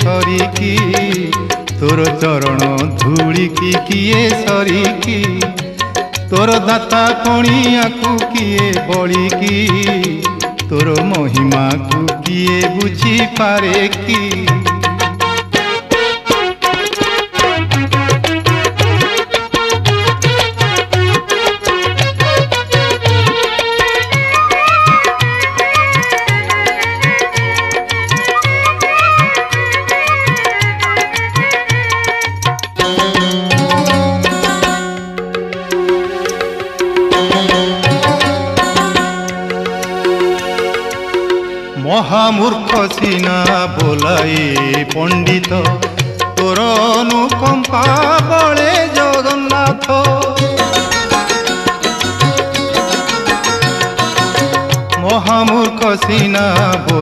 सरिकी तोर चरण धूलिकी किए सरिकी तोर दाता कणिया को किए बलिकी तोर महिमा को किए बुझी पारे की महामूर्ख सीना बोलाई पंडित तोर अनुकंपा बले जगन्नाथ महामूर्ख सीना